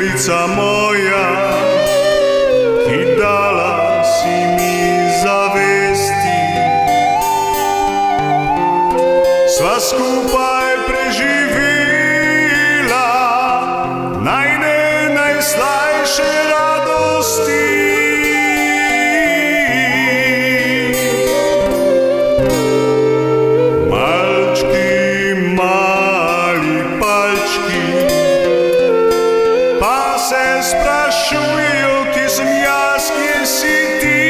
učiteljica moja, i dala si mi zavesti. Sva skupa je preživila najslajše radosti. Malčki, mali palčki, pa se sprašujejo, kje sem jaz, kje si ti.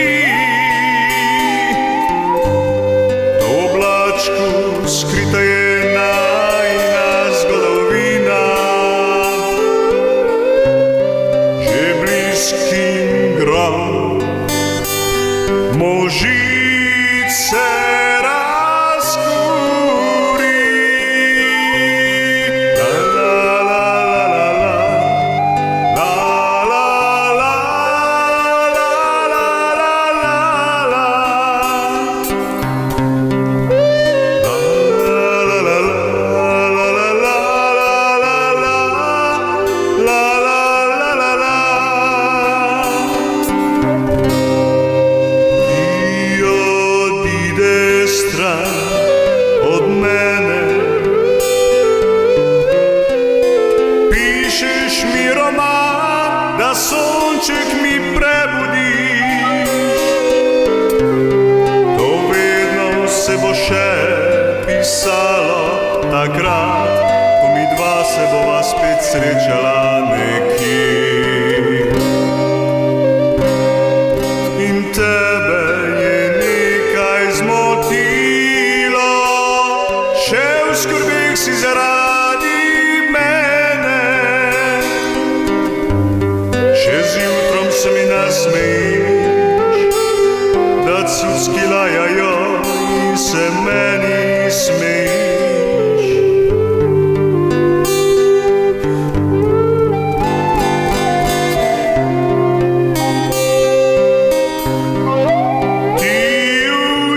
V oblačku skrita je najina zgodovina, že bliskim grom možic se od mene. Pišeš mi roman, da sonček mi prebudiš. To vedno se bo še pisalo, takrat, ko mi dva se bova spet srečala nekje. In tebe je nekaj zmotilo, še v skrbeh si zaradi mene. Še zjutrom se mi nasmejiš, da cucki lajajo in se meni smejiš.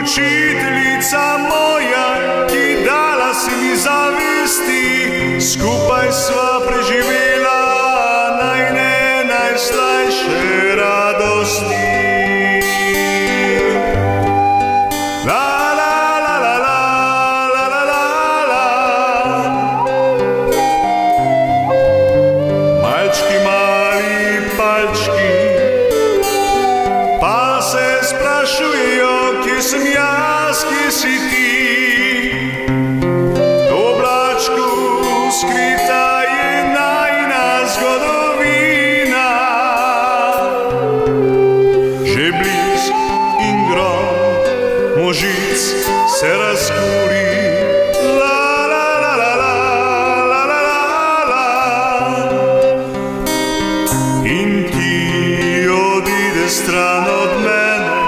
Učiteljica moja, ki dala si mi zavesti, skupaj sva preživela najslajše radosti. La la la la la la la la la. Malčki, mali palčki, pa se sprašujejo, kje sem jaz, kje si ti. V oblačku skrita je najina zgodovina, že blisk in grom možic se razkuri. La la la la la la la la. In ti odide stran od mene,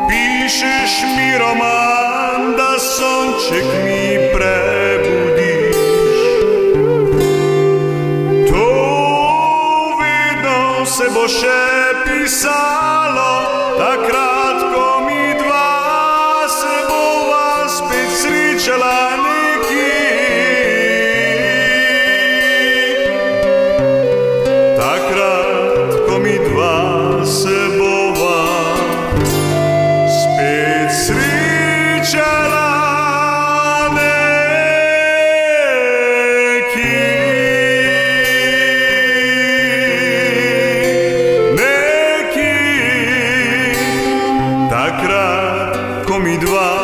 pišeš mi roman, da sonček mi prebudiš. To vedno se bo še pisalo, takrat, ko mi dva se bova spet srečala nekje. Takrat, ko mi dva se bova spet srečala nekje. Takrat, ko mi dva